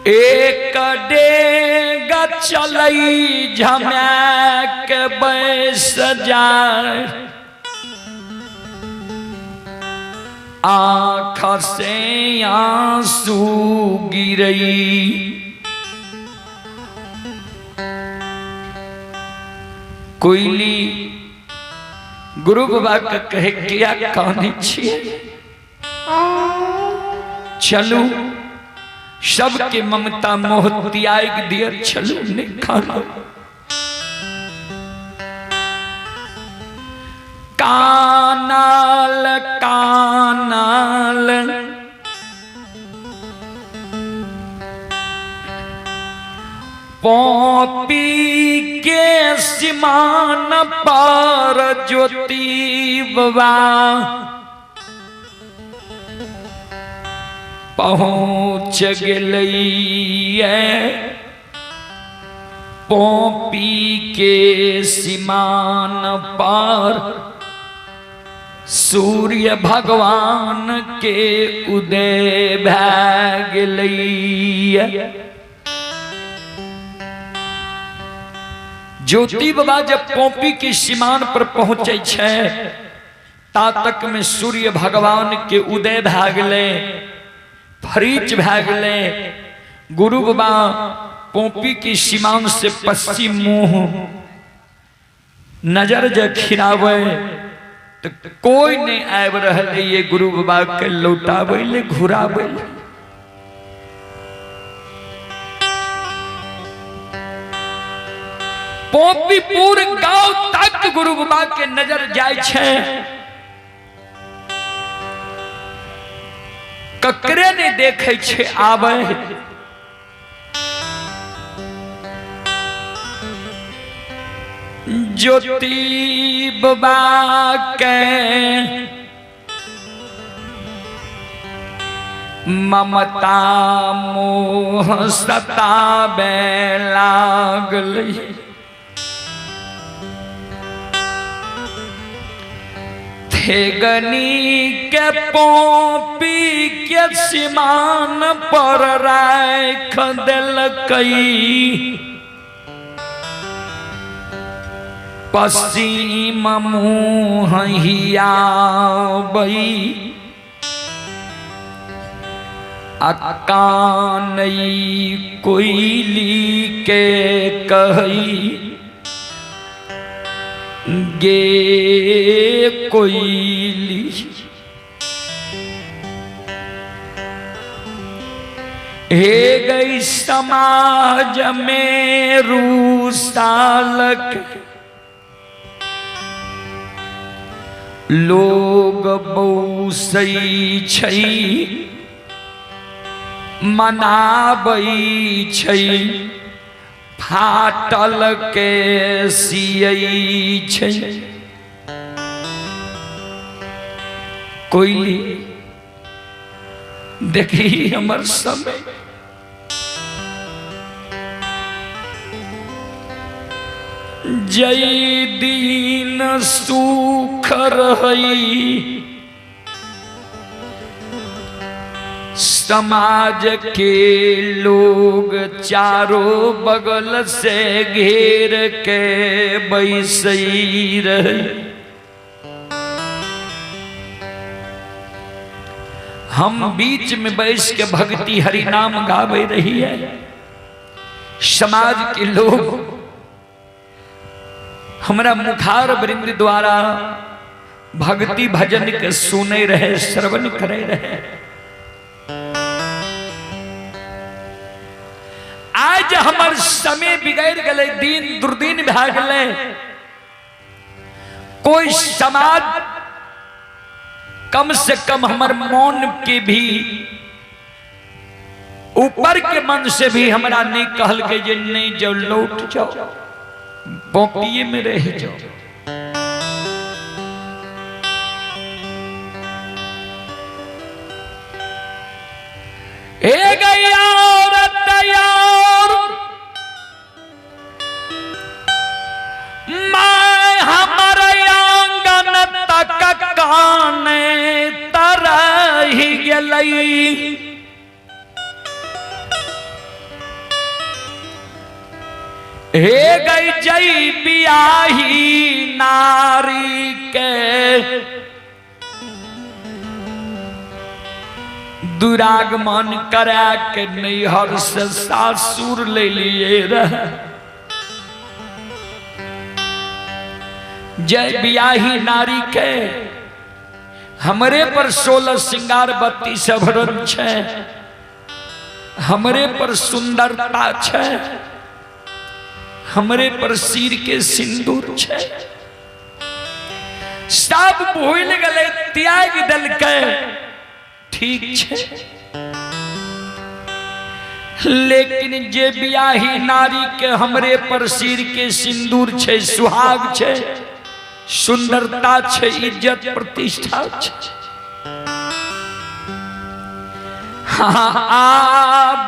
एक डेगा चलई झमैक बैस जाए, आँख से आंसू गिरई। कोयली गुरु बाबा का कहे क्या कहने छिए, चलू सबके ममता मोह त्याग दिया, चलू ने खाना। कानाल कानाल पौपी के सिमान पर ज्योति बाबा पहुँच गए। पौपी के सिमान पर सूर्य भगवान के उदय भै गेलैया। ज्योति बाबा जब पौपी के सीमान पर पहुंचे छे, ता तक में सूर्य भगवान के उदय भै गेलै, फरीच भै गेलै। गुरु बाबा पौपी के सीमान से पश्चिम मुंह नजर ज खिरावे तो कोई नहीं आब रहे। ये गुरु बाबा के लौटावे ले घुरावे ले। पौपीपुर गांव तक गुरु बाबा के नजर जाय छे। ककरे ने देखे छे आवे, ज्योति बाबा के ममता मोह सताबे लागलै। थेगनी के पौपी के सिमान पर राख देलकै, पश्चिम मुँह हियाबै। कानई कोयली के कही, गे कोयली हे गई समाज में रूसालक। लोग बौसई छै, मनाबै छै, फाटल के सियई छै। कोयली देखी हमर समय, जय दीन सुख रही, समाज के लोग चारों बगल से घेर के बैसई रहे। हम बीच में बैस के भक्ति हरि नाम गावे रही है। समाज के लोग हमरा मुखार वृंद द्वारा भक्ति भजन के सुने रहे, श्रवण करे रहे। आज हमर समय बिगड़ गए, दिन दुर्दिन भै गए। कोई समाज कम से कम हमर मौन के भी ऊपर के मन से भी हमरा नहीं कहल के जे नहीं जाओ, लौट जाओ, पौपिए में रह जाओ। ए गैया औरत यार, मैं हमारे आंगन तक काने तरही गेलई। हे गई जई बियाही नारी के दुरागमन करा के नैहर से सासुर ले लिए रह। जय बियाही नारी के हमरे पर 16 श्रृंगार 32 आभरण छे, हमरे पर सुंदरता छे, हमरे पर सिर के सिंदूर छे। सब भूल गले, त्याग दल के, ठीक छे। लेकिन जे बियाही नारी के हमरे पर सिर के सिंदूर छे, सुहाग छे, सुंदरता छे, इज्जत प्रतिष्ठा छे।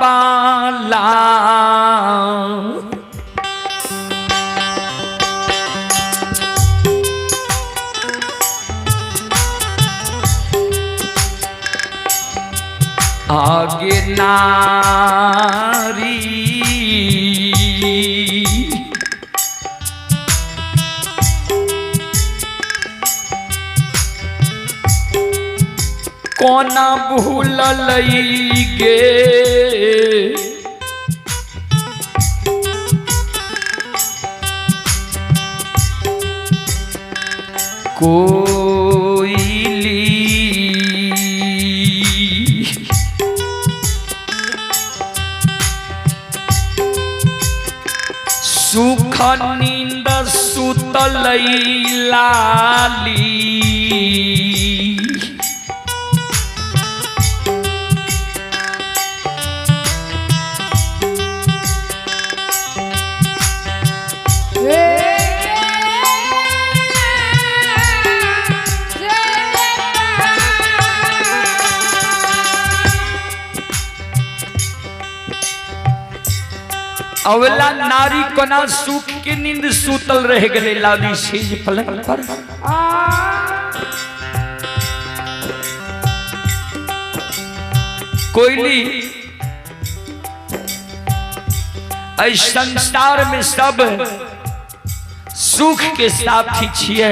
बाला आगे नारी कोना भूल गे, कोयली सुख नींद सुतल लाली, अवला नारी कोना सुख के नींद सुतल रह गले लाली सेज पलंग पर। कोयली इस संसार में सब सुख के साथी छिए,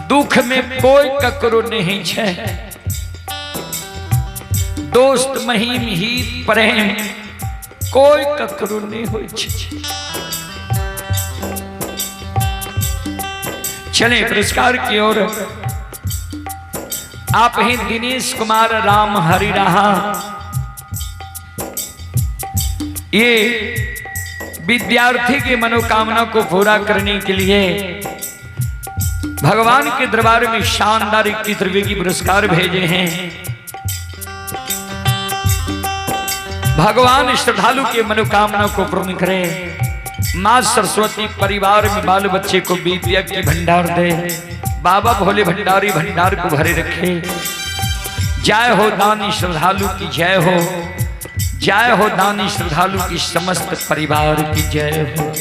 दुख में कोई ककरो नहीं छे। दोस्त महिम हित प्रेम कोई ककरो नहीं हो। चले पुरस्कार की ओर। आप ही दिनेश कुमार राम हरि रहा, ये विद्यार्थी की मनोकामना को पूरा करने के लिए भगवान के दरबार में शानदार 21 रुपये की पुरस्कार भेजे हैं। भगवान श्रद्धालु के मनोकामना को पूर्ण करे। माँ सरस्वती परिवार में बाल बच्चे को विद्या की भंडार दे। बाबा भोले भंडारी भंडार को भरे रखे। जय हो दानी श्रद्धालु की जय हो, जय हो दानी श्रद्धालु की समस्त परिवार की जय हो।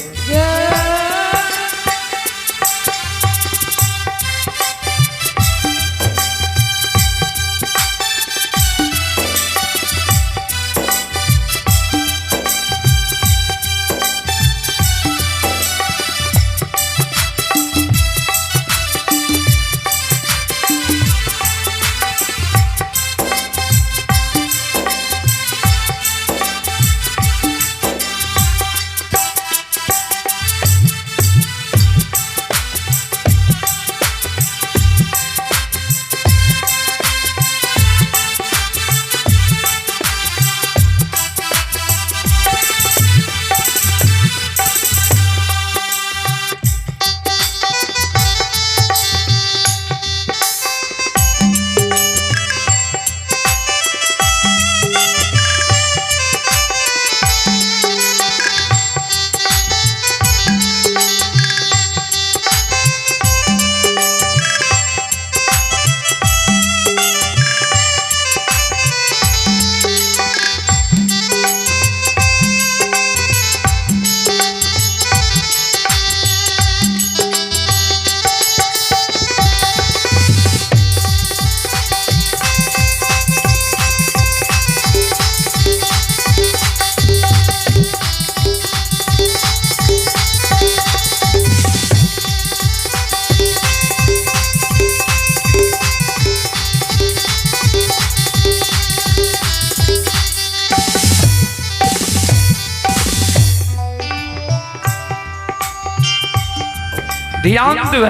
ध्यान दो।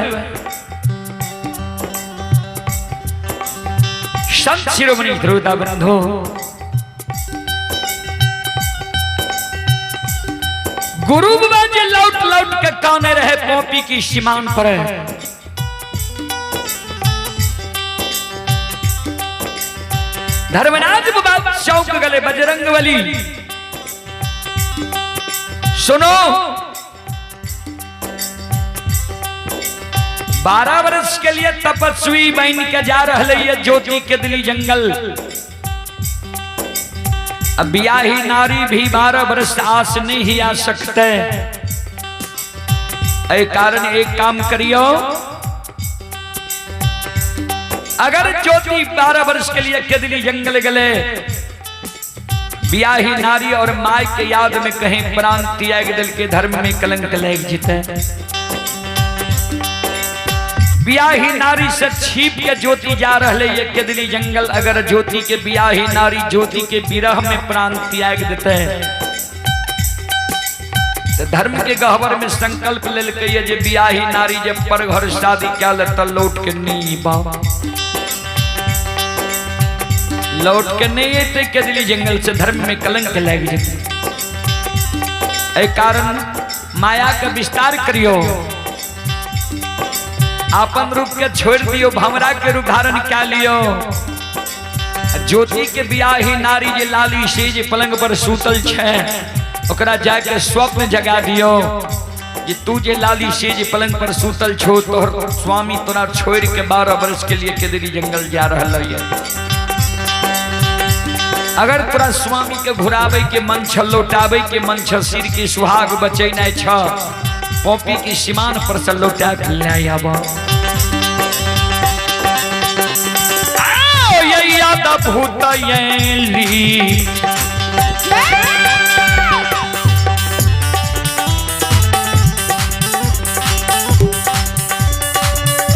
संत शिरोमणि श्रोता बंधु, गुरु बाबा जी लौट लौट के काने रहे पोपी की सीमान पर। धर्मराज बाबा चौक गले बजरंगबली। सुनो, 12 वर्ष के लिए तपस्वी बन के जा रहे ये ज्योति के दिली जंगल। अब ब्याही नारी भी 12 वर्ष आस नहीं आ सकते। ऐ कारण एक काम करियो, अगर ज्योति 12 वर्ष के लिए केदली जंगल गले, ब्याही नारी और माई के याद में कहीं प्राण त्याग दिल के धर्म में कलंक लग जीते। ब्याही नारी से छिप के ज्योति जा रहे ये केदली जंगल। अगर ज्योति के ब्याही नारी ज्योति के विरह में प्राण त्याग देते तो धर्म के गहवर में संकल्प ले के जे ब्याही नारी जब पर घर शादी क्या लेता लौट के नहीं बाबा, लौट के नहीं आते केदली जंगल से धर्म में कलंक लग जाते। ऐ कारण माया का विस्तार करियो, आपन रूप के छोड़ दियो, भमरा के रूप धारण क्या लियो। ज्योति के ब्याही नारी जे लाली से जे पलंग पर सूतल छे, ओकरा जाके स्वप्न जगा दियो जे तू जे लाली से जे पलंग पर सूतल छो, तोहर स्वामी तोरा छोड़ के 12 वर्ष के लिए केदली जंगल जा रहा है। अगर तोरा स्वामी के घुरावे के मन छ, लौटावे के मन छ, सिर के सुहाग बचे नहीं छ, पोपी की सीमान पर से लौटा के ले आबो। आओ ये याद भूत येली,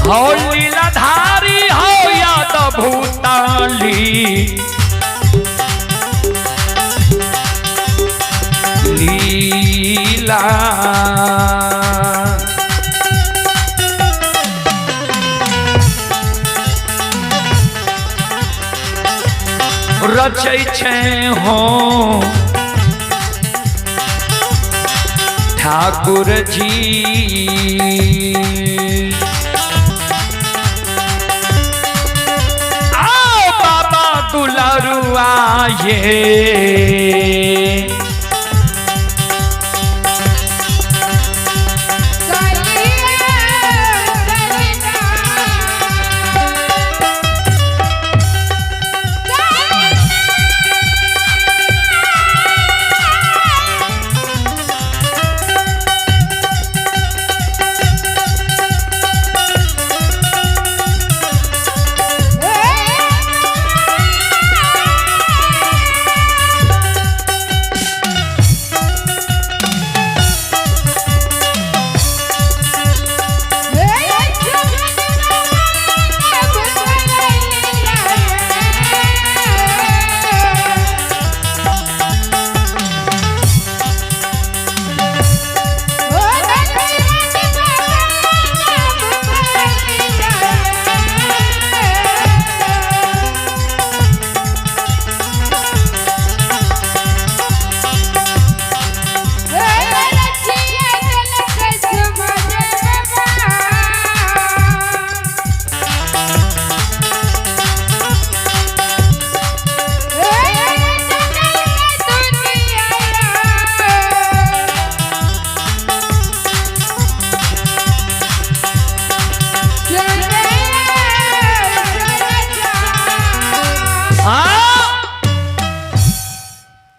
हो लीलाधारी हो याद भूताली, लीला रचै छे हो ठाकुर जी। आओ बाबा दुलारुआ ये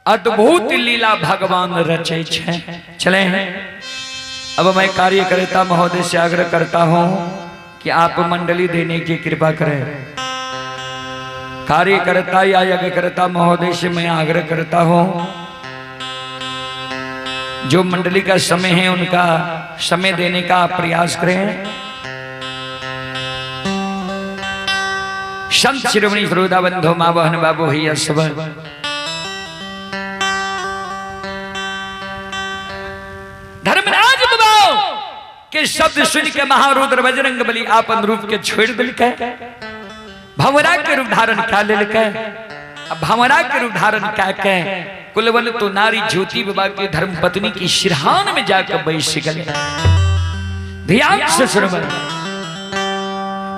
अद्भुत लीला भगवान रचे छे। चले हैं अब मैं कार्यकर्ता महोदय से आग्रह करता हूं कि आप मंडली देने की कृपा करें। कार्यकर्ता या यज्ञकर्ता महोदय से मैं आग्रह करता हूं जो मंडली का समय है उनका समय देने का प्रयास करें। संत शिरोमणि श्रोता बंधु मां बहन बाबू भैया सब धर्मराज बाबा के के शब्द सुन के महारुद्र बजरंग बली आपन रूप के छोड़ दिलके, भंवरा के रूप धारण कर लेलके। अब भंवरा के रूप धारण करके कुलवल तो नारी ज्योति बाबा के धर्म पत्नी की सिरहान में जाकर बैठ गए। ध्यान से सुनो,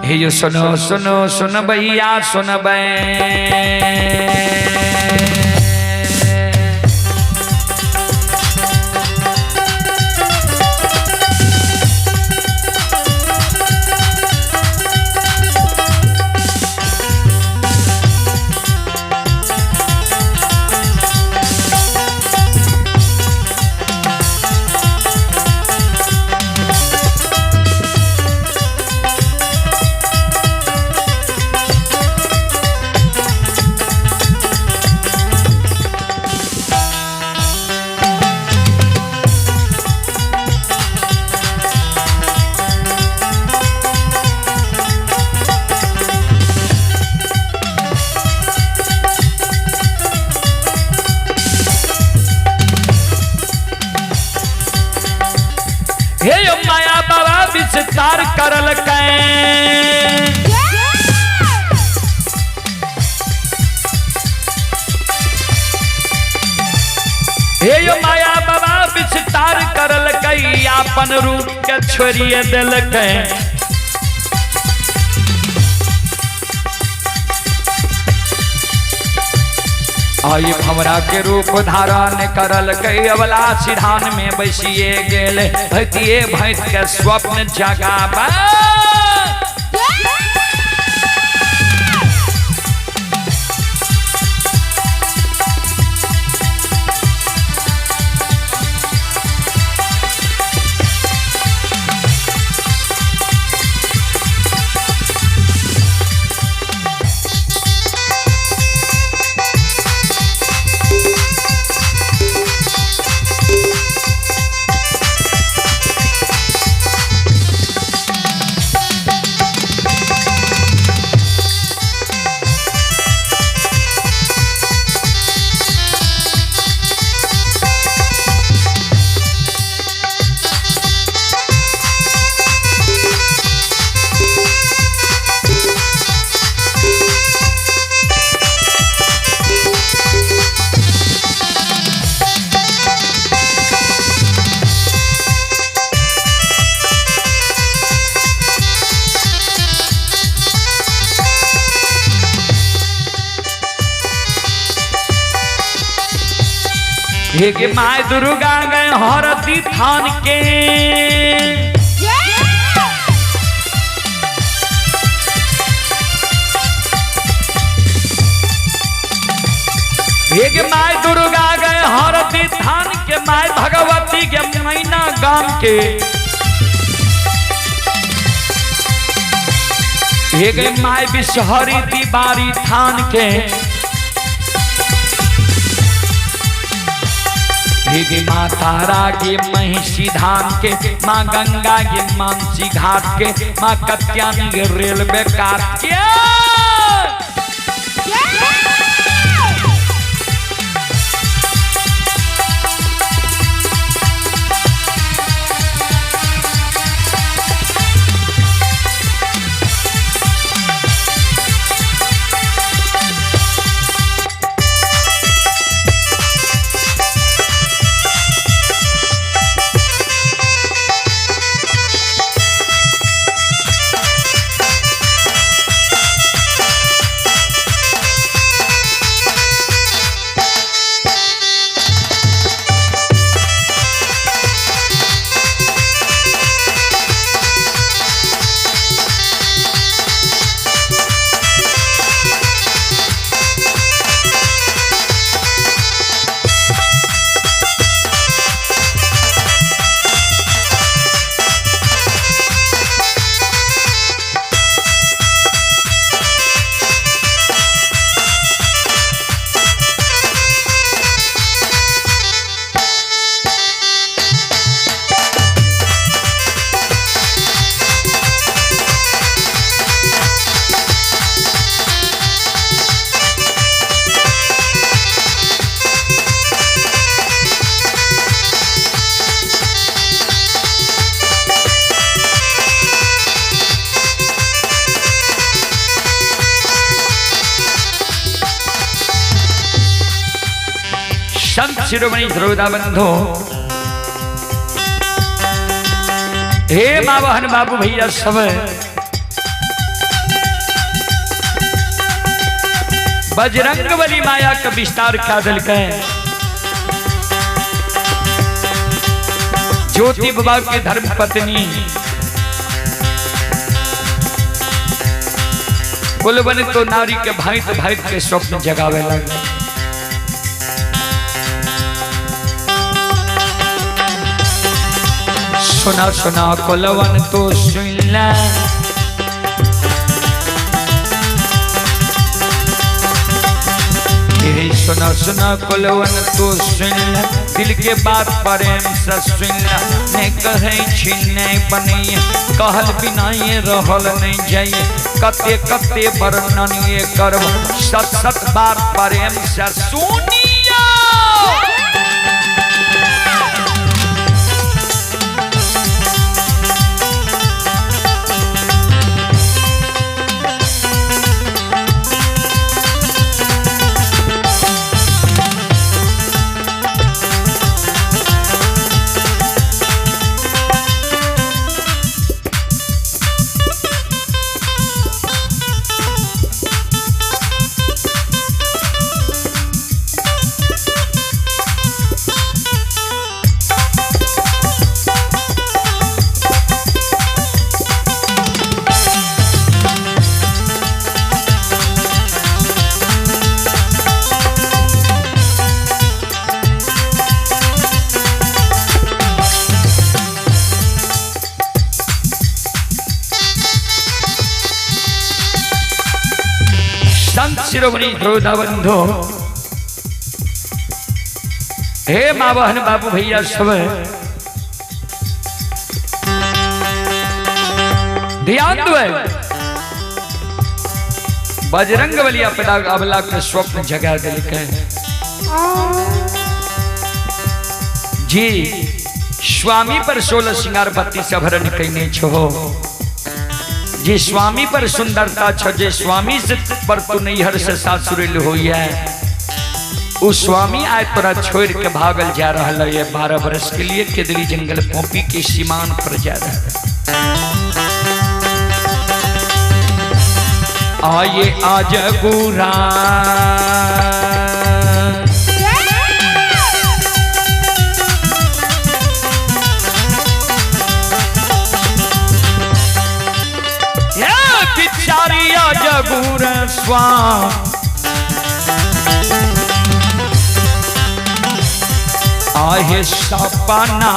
हे यो सुनो सुनो सुन भैया सुन बे, माया बाबा विस्तार करल हे यो माया बाबा विस्तार करल अपन रूप के छोड़िए दिल आई भंवरा के रूप धारण करल अबला सिधान में बैसिए गेल भतिए भैंस के स्वप्न जगाबा हे माय दुर्गा गए हरती थान के हे माय दुर्गा गए हरती थान के माय भगवती के मैना गाम के हे माय विषहरी तिवारी थान के हे माँ तारा के महिषी धाम के माँ गंगा के मानसी घाट के माँ कत्यानी के रेलवे काट के संत शिरोमणि श्रोता बंधु, हे माँ बहन बाबू भैया सब, बजरंगबली माया का विस्तार क्या दल के ज्योति बाबा के धर्म पत्नी कुलबन तो नारी के भाई के स्वप्न जगावे लगे। सुना सुना कुलवन तो सुन, सुना सुना कुलवन तो सुन, दिल के बात प्रेम से सुन। ने कहे छिने बनी कहल बिना ये रहल नहीं जाइए, कते कते वर्णन ये करब, सत सत बार प्रेम से सुनिया। शिरोमणि श्रोता बंधु, हे माँ बहन बाबू भैया सब, ध्यान दो। बजरंगबली अपना अबला के स्वप्न जगा दिल के जी। स्वामी पर 16 श्रृंगार बत्ती सभरन कहने छो जी। स्वामी पर सुंदरता छो जे स्वामी से पर तू नैहर से सासुरल हो है। उस स्वामी आज तोरा छोड़ के भागल जा रहा है 12 वर्ष के लिए केदली जंगल पोपी के सीमान पर जा रहा है। आये आज गुरा जगूर स्वाम आहे सपना,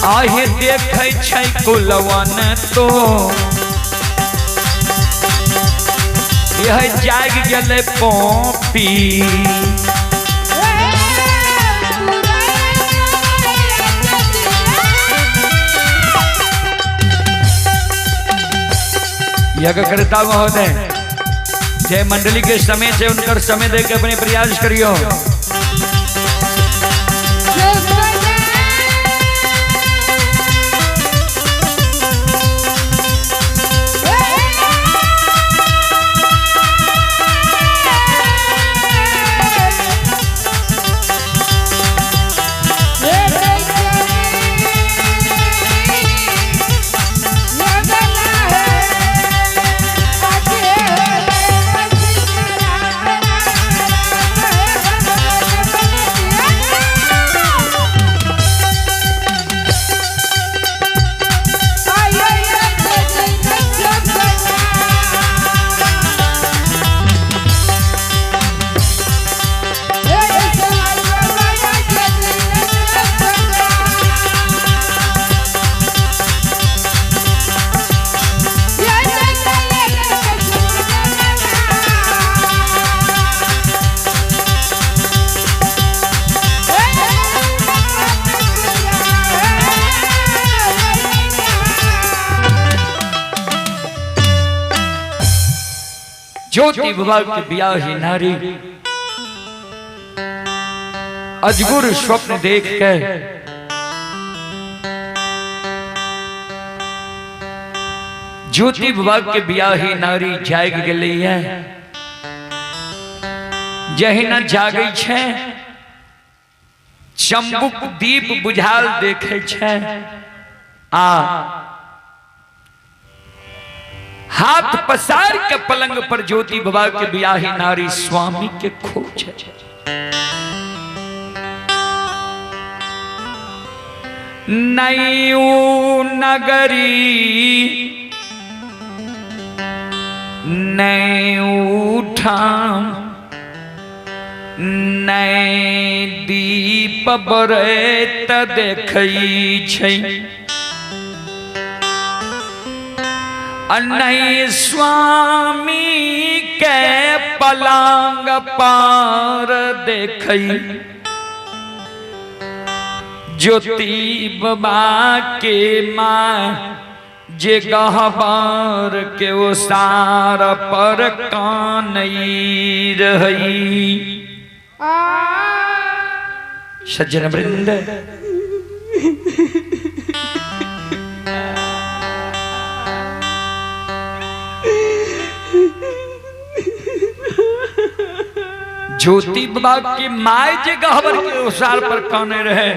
आहे देखे छै कुलवन तो यह जाग गेले पोपी। यज्ञ करता महोदय जय मंडली के समय से उनकर समय देकर अपने प्रयास करियो। ज्योति बाबा के ब्याही नारी अजगुर स्वप्न देख के ज्योति बाबा के बियाही नारी जाग गई है। जहिना जागे छे चंबुक दीप बुझाल देखे छे आ हाथ पसार के पलंग पर ज्योति बाबा के बियाही नारी स्वामी के खोज नयू नगरी नयू ठाम नए दीप बरत देखई छै नए स्वामी के पलंग पार देखई ज्योति बाबा के माँ जे गहबर के ओ सार पर कानई रही। सज्जन वृंद ज्योति बाबा की माय जे गहबर के ओसार पर काने रहे